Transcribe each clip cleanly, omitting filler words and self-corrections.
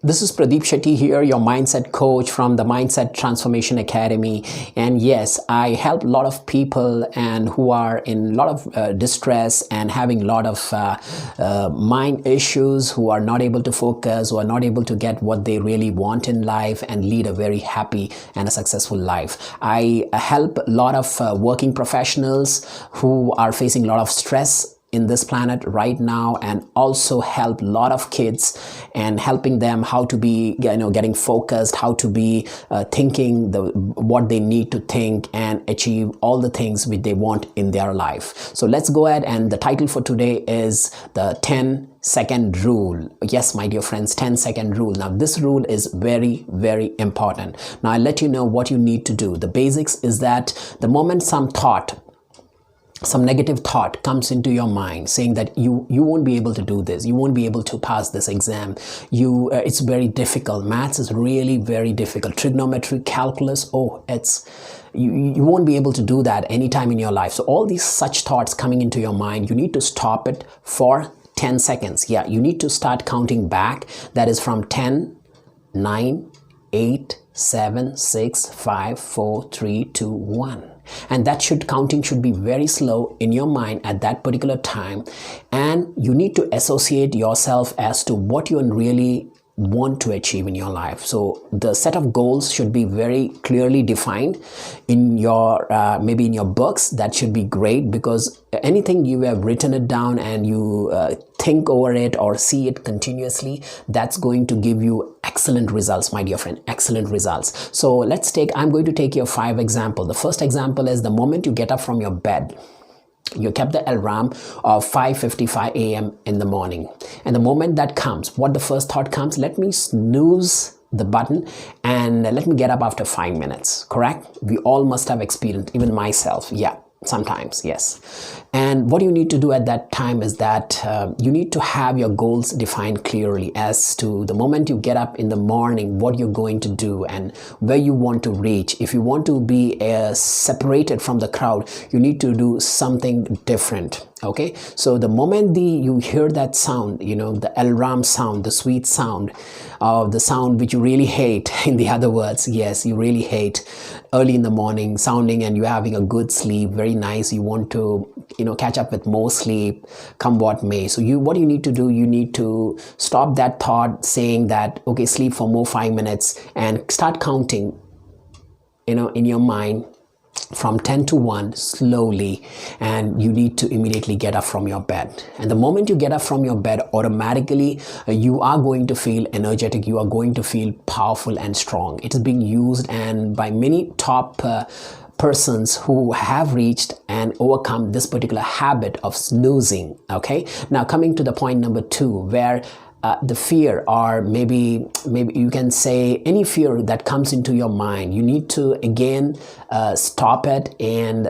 This is Pradeep Shetty here, your mindset coach from the Mindset Transformation Academy. And yes, I help a lot of people and who are in a lot of distress and having a lot of mind issues, who are not able to focus, who are not able to get what they really want in life and lead a very happy and a successful life. I help a lot of working professionals who are facing a lot of stress in this planet right now, and also help a lot of kids and helping them how to be getting focused, how to be thinking what they need to think and achieve all the things which they want in their life. So let's go ahead, and the title for today is the 10-second rule. Yes, my dear friends, 10-second rule. Now this rule is very, very important. Now I'll let you know what you need to do. The basics is that the moment some negative thought comes into your mind saying that you won't be able to do this, you won't be able to pass this exam, it's very difficult, maths is really very difficult, trigonometry, calculus, you won't be able to do that anytime in your life. So all these such thoughts coming into your mind, you need to stop it for 10 seconds. Yeah, you need to start counting back. That is from 10, 9, 8, 7, 6, 5, 4, 3, 2, 1. And that counting should be very slow in your mind at that particular time. And you need to associate yourself as to what you really want to achieve in your life. So the set of goals should be very clearly defined in your maybe in your books. That should be great, because anything you have written it down and you think over it or see it continuously, that's going to give you excellent results, my dear friend, excellent results. So I'm going to take your 5 examples. The first example is the moment you get up from your bed. You kept the alarm of 5:55 a.m. in the morning, and the moment that comes, what the first thought comes? Let me snooze the button and let me get up after 5 minutes. Correct? We all must have experienced, even myself. Yeah, sometimes, yes. And what you need to do at that time is that you need to have your goals defined clearly as to the moment you get up in the morning, what you're going to do and where you want to reach. If you want to be separated from the crowd, you need to do something different. Okay, so the moment you hear that sound, the alarm sound, the sweet sound, the sound which you really hate, in the other words, yes, you really hate, early in the morning sounding, and you're having a good sleep, very nice, you want to catch up with more sleep, come what may. So what you need to do, you need to stop that thought saying that, okay, sleep for more 5 minutes, and start counting in your mind from 10 to 1 slowly, and you need to immediately get up from your bed. And the moment you get up from your bed, automatically you are going to feel energetic, you are going to feel powerful and strong. It is being used and by many top persons who have reached and overcome this particular habit of snoozing. Okay, now coming to the point number 2, where the fear, or maybe you can say any fear that comes into your mind, you need to again stop it and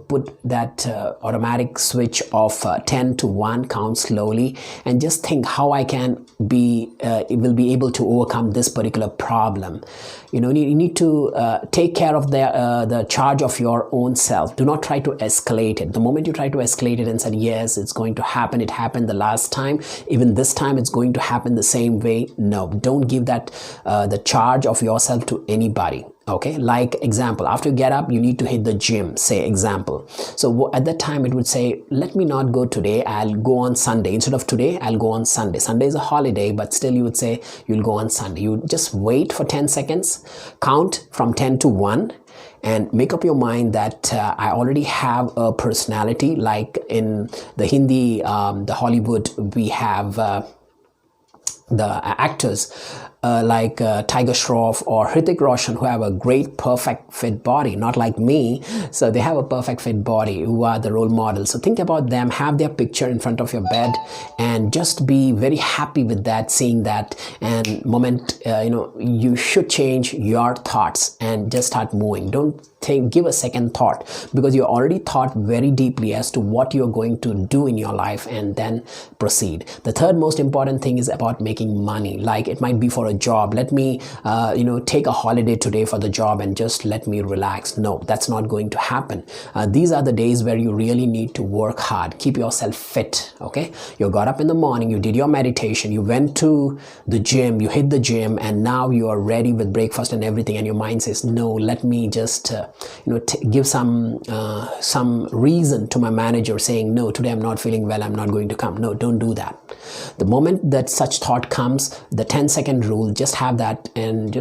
put that automatic switch of 10 to 1, count slowly, and just think how I can will be able to overcome this particular problem. You need to take care of the charge of your own self. Do not try to escalate it. The moment you try to escalate it and say, yes, it's going to happen, it happened the last time, even this time it's going to happen the same way. No, don't give that the charge of yourself to anybody. Okay, like example, after you get up, you need to hit the gym, say example. So at that time it would say, let me not go today, I'll go on Sunday. Instead of today, I'll go on Sunday. Sunday is a holiday, but still you would say you'll go on Sunday. You just wait for 10 seconds, count from 10 to 1, and make up your mind that I already have a personality. Like in the Hindi, the Hollywood, we have the actors like Tiger Shroff or Hrithik Roshan, who have a great perfect fit body, not like me. So they have a perfect fit body, who are the role models. So think about them, have their picture in front of your bed, and just be very happy with that, seeing that. And moment you should change your thoughts and just start moving. Don't give a second thought, because you already thought very deeply as to what you're going to do in your life, and then proceed. The third most important thing is about making money. Like it might be for a job, let me take a holiday today for the job and just let me relax. No, that's not going to happen. These are the days where you really need to work hard, keep yourself fit. Okay, you got up in the morning, you did your meditation, you went to the gym, you hit the gym, and now you are ready with breakfast and everything, and your mind says, no, let me just give some reason to my manager saying, no, today I'm not feeling well, I'm not going to come. No, don't do that. The moment that such thought comes, the 10-second rule, just have that, and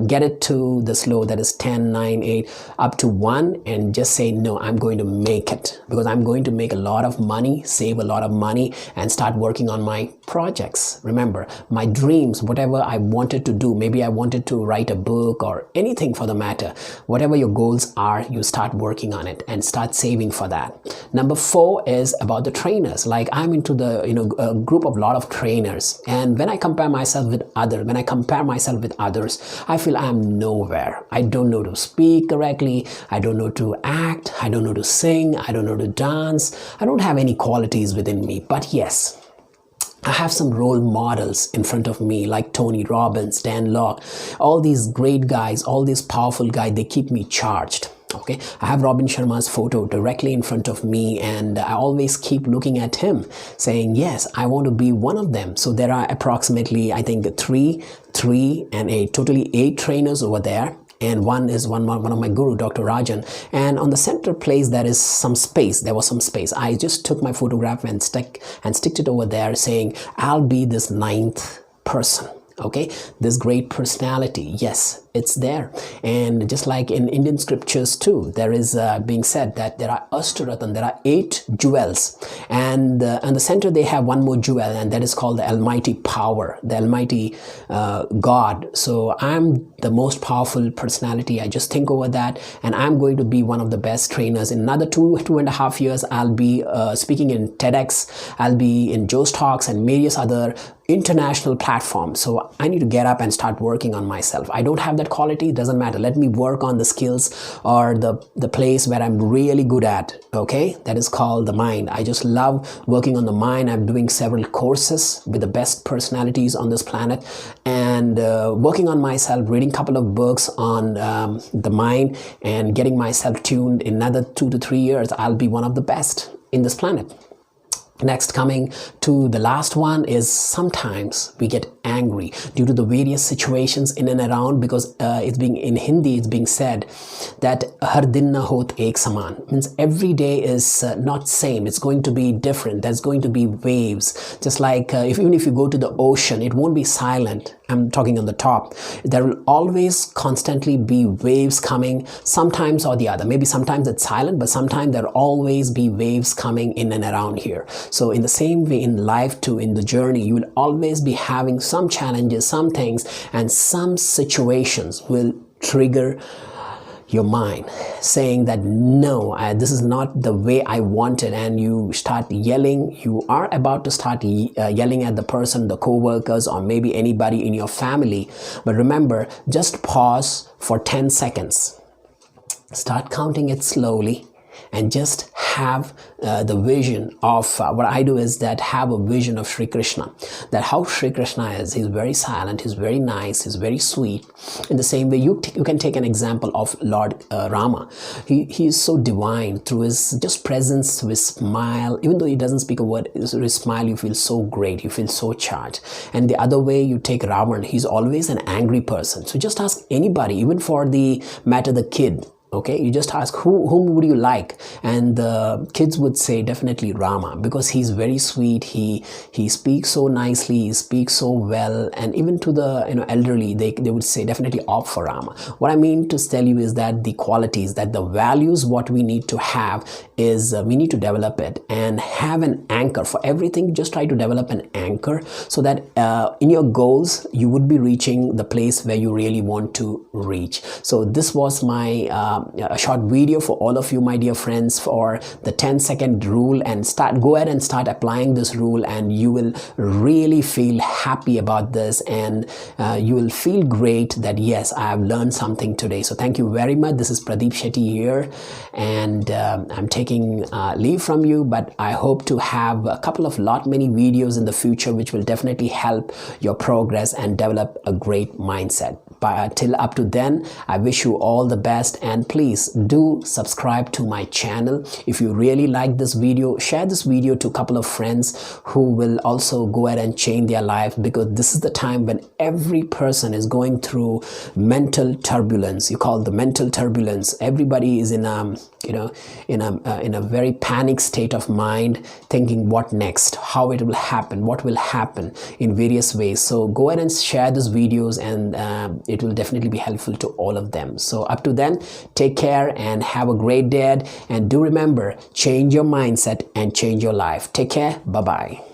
get it to the slow, that is 10, 9, 8 up to 1, and just say, no, I'm going to make it, because I'm going to make a lot of money, save a lot of money, and start working on my projects. Remember, my dreams, whatever I wanted to do, maybe I wanted to write a book or anything for the matter, whatever your goals are, you start working on it and start saving for that. Number 4 is about the trainers. Like, I'm into the group of lot of trainers, and when I compare myself with others, I feel I'm nowhere. I don't know to speak correctly, I don't know to act, I don't know to sing, I don't know to dance, I don't have any qualities within me. But yes, I have some role models in front of me, like Tony Robbins, Dan Locke, all these great guys, all these powerful guys. They keep me charged. Okay, I have Robin Sharma's photo directly in front of me, and I always keep looking at him saying, yes, I want to be one of them. So there are approximately, I think, 3 and 8, totally 8 trainers over there. And one is one of my guru, Dr. Rajan. And on the center place, there is some space. There was some space. I just took my photograph and sticked it over there, saying, I'll be this 9th person. Okay, this great personality, yes, it's there. And just like in Indian scriptures too, there is being said that there are Ashtaratan, there are 8 jewels, and on the center they have one more jewel, and that is called the Almighty Power, the Almighty God. So I'm the most powerful personality. I just think over that, and I'm going to be one of the best trainers. In another 2.5 years, I'll be speaking in TEDx, I'll be in Joe's Talks and various other international platforms. So I need to get up and start working on myself. I don't have that quality, doesn't matter. Let me work on the skills or the place where I'm really good at. Okay, that is called the mind. I just love working on the mind. I'm doing several courses with the best personalities on this planet, and working on myself, reading a couple of books on the mind, and getting myself tuned. In another 2 to 3 years, I'll be one of the best in this planet. Next, coming to the last one, is sometimes we get angry due to the various situations in and around, because in Hindi it's being said that har din na hot ek saman, means every day is not same. It's going to be different. There's going to be waves. Just like even if you go to the ocean, it won't be silent. I'm talking on the top. There will always constantly be waves coming, sometimes or the other. Maybe sometimes it's silent, but sometimes there will always be waves coming in and around here. So in the same way in life too, in the journey, you will always be having some challenges, some things, and some situations will trigger your mind saying that no, this is not the way I wanted, and you start yelling. You are about to start yelling at the person, the co-workers, or maybe anybody in your family. But remember, just pause for 10 seconds. Start counting it slowly, and just have the vision of what I do is that have a vision of Sri Krishna, that how Sri Krishna is. He's very silent, he's very nice, he's very sweet. In the same way, you can take an example of Lord Rama. He is so divine through his just presence, his smile. Even though he doesn't speak a word, his smile, you feel so great, you feel so charged. And the other way, you take Ravan, he's always an angry person. So just ask anybody, even for the matter the kid. Okay, you just ask whom would you like, and the kids would say definitely Rama, because he's very sweet. He speaks so nicely, he speaks so well, and even to the elderly, they would say definitely opt for Rama. What I mean to tell you is that the qualities, that the values, what we need to have is we need to develop it and have an anchor for everything. Just try to develop an anchor so that in your goals you would be reaching the place where you really want to reach. So this was my a short video for all of you, my dear friends, for the 10-second rule, and go ahead and start applying this rule, and you will really feel happy about this, and you will feel great that yes, I have learned something today. So thank you very much. This is Pradeep Shetty here, and I'm taking leave from you, but I hope to have a couple of many videos in the future which will definitely help your progress and develop a great mindset. But till up to then, I wish you all the best, and please do subscribe to my channel. If you really like this video, share this video to a couple of friends who will also go ahead and change their life, because this is the time when every person is going through mental turbulence. You call the mental turbulence. Everybody is in in a very panic state of mind, thinking what next, how it will happen, what will happen in various ways. So go ahead and share these videos, and it will definitely be helpful to all of them. So up to then, take care and have a great day, and do remember, change your mindset and change your life. Take care. Bye bye.